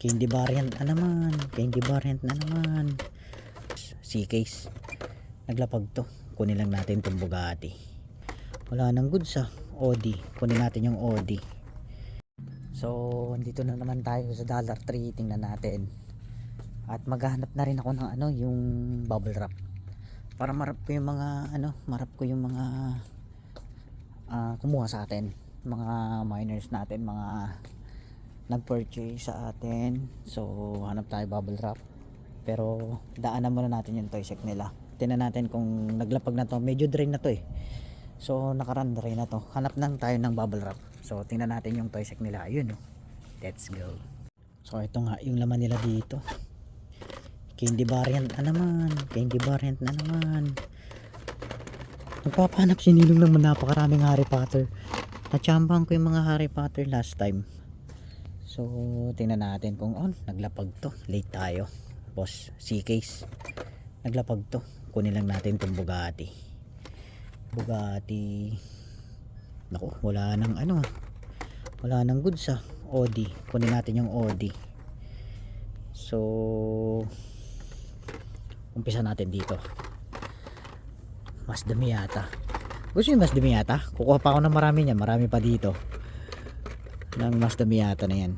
Candy variant na naman. Candy variant na naman. C-case. Naglapag to. Kunin lang natin itong Bugatti. Wala nang goods ah. Audi. Kunin natin yung Audi. So, dito na naman tayo sa Dollar Tree. Tingnan natin. At maghahanap na rin ako ng yung bubble wrap. Para marap ko yung mga kumuha sa atin. Mga miners natin, mga nag-purchase sa atin. So hanap tayo bubble wrap, pero daanan muna natin yung toy set nila. Tingnan natin kung naglapag na to. Medyo drain na to so nakarun drain na to. Hanap nang tayo ng bubble wrap. So tingnan natin yung toy set nila. Ayun let's go. So ito nga yung laman nila dito. Candy variant na naman. Candy variant na naman. Nagpapahanap sinilong naman, napakaraming Harry Potter. Nachambang ko yung mga Harry Potter last time. So tingnan natin kung naglapag to. Late tayo boss. C-case naglapag to. Kunin lang natin itong Bugatti. Naku, wala nang goods Audi. Kunin natin yung Audi. So umpisa natin dito. Mazda Miata. Gusto yung Mazda Miata? Kukuha pa ako ng marami niyan. Marami pa dito ng Mazda Miata na yan.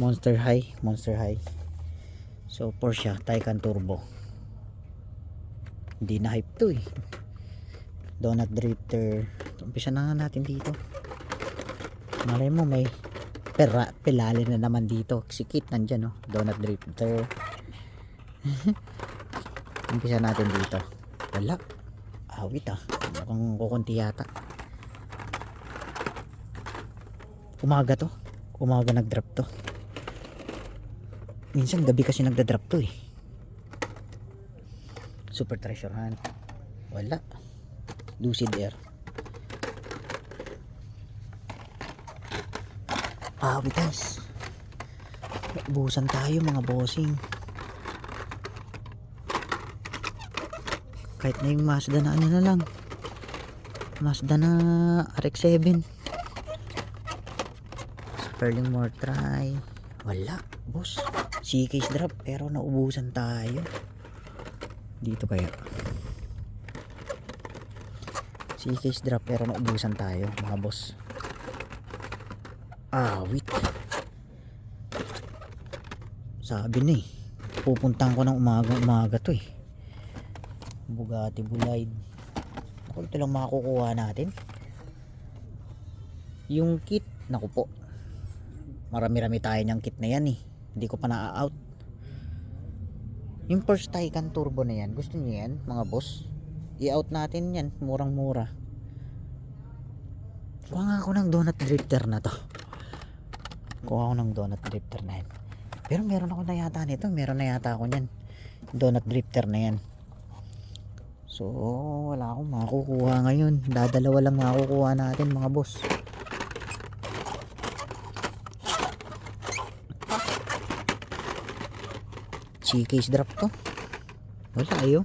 Monster High. So Porsche Taycan Turbo. Hindi na hype to Donut Drifter. Umpisa na nga natin dito. Malay mo may pelali na naman dito. Sikit nandyan Donut Drifter. Umpisa natin dito. Wala. Awit mukhang kukunti yata. Umaga nag-drop to. Minsan gabi kasi nagda-drop to Super Treasure Hunt. Wala. Lucid Air. Awit guys. Busan tayo mga bossing. Kahit na yung Mazda na na lang. Mazda na RX-7. Sterling more try. Wala boss. C-case drop pero naubusan tayo. Dito kaya C-case drop pero naubusan tayo mga boss. Wait. Sabi na pupuntahan ko ng umaga to Bugatti Bulide. Ako ito lang makakukuha natin. Yung kit, naku po. Marami-rami tayo niyang kit na yan Hindi ko pa na-out. Yung Porsche Taycan Turbo na yan, gusto niyo yan mga boss? I-out natin yan, murang-mura. Kuha nga ako ng Donut Drifter na to. Pero meron ako na yata nito. Meron na yata ako niyan. Donut Drifter na yan. So wala akong makukuha ngayon. Dadalawa lang makukuha natin mga boss. C-case drop to. Wala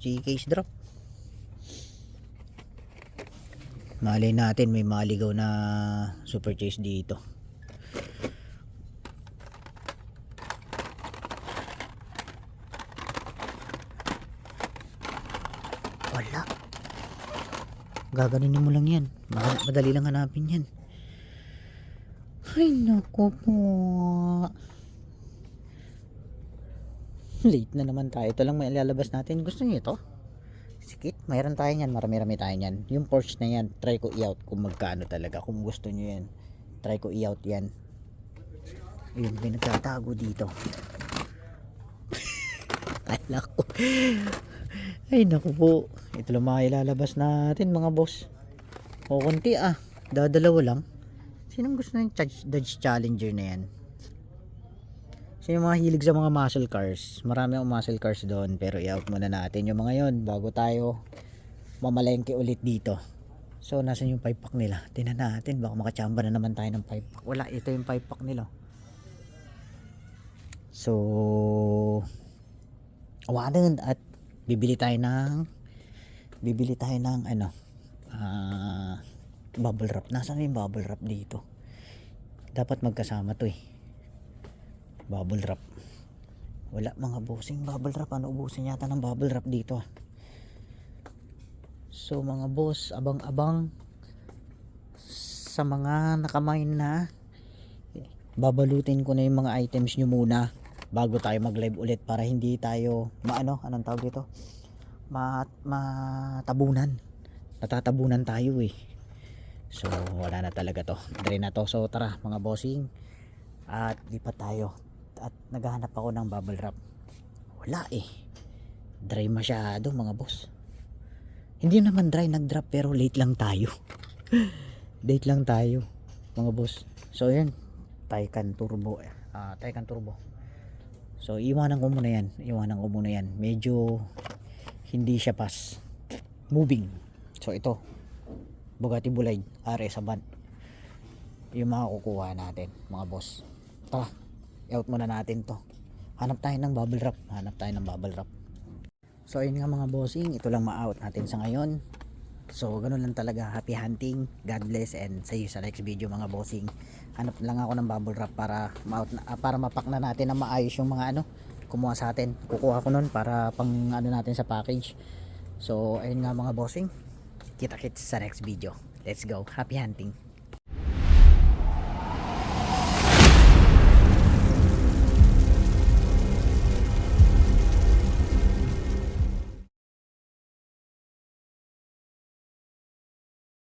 C-case drop. Malay natin may maligaw na super chase dito. Wala. Gaganunin mo lang yan. Madali lang hanapin yan. Ay naku po. Late na naman tayo. Ito lang may ilalabas natin. Gusto niyo ito? Sikit. Mayroon tayo yan. Marami-rami tayo yan. Yung Porsche na yan. Try ko i-out kung magkano talaga. Kung gusto niyo yan. Try ko i-out yan. Ayun. May nagtatago dito. Ay naku. Ay naku po. Ito lang mga ilalabas natin mga boss. O konti dadalawa lang. Sinong gusto ng Dodge Challenger na yan? Sino mga hilig sa mga muscle cars? Marami akong muscle cars doon, pero i-out muna natin yung mga yon bago tayo mamalengke ulit dito. So nasan yung 5 pack nila? Tingnan natin, baka makachamba na naman tayo ng 5 pack. Wala, ito yung 5 pack nila. So awanan at bibili tayo ng Bubble wrap. Nasaan yung bubble wrap dito? Dapat magkasama to eh. Bubble wrap. Wala mga bossing. Bubble wrap. Ano, ubusin yata ng bubble wrap dito ah. So mga boss, abang-abang sa mga nakamine na. Babalutin ko na yung mga items nyo muna bago tayo mag live ulit para hindi tayo anong tawag dito, matabunan. Natatabunan tayo eh. So wala na talaga to, dry na to. So tara mga bossing, at lipat tayo. At naghahanap ako ng bubble wrap. Wala eh, dry masyado mga boss. Hindi naman dry, nag-drop pero late lang tayo. Late lang tayo mga boss. So yan, Taycan Turbo. Taycan Turbo. So iwanan ko muna yan. Medyo hindi siya pass moving. So ito, Bugatti Bulay RS Avant yung makukuha natin mga boss. Tara, out muna natin to. Hanap tayo ng bubble wrap. So ayun nga mga bossing, ito lang ma-out natin sa ngayon. So ganun lang talaga. Happy hunting, God bless, and see you sa next video mga bossing. Hanap lang ako ng bubble wrap para ma-out na, para mapak na natin na maayos yung mga kumuha sa atin. Kukuha ko nun para pang natin sa package. So ayun nga mga bossing, kita-kits sa next video. Let's go, happy hunting.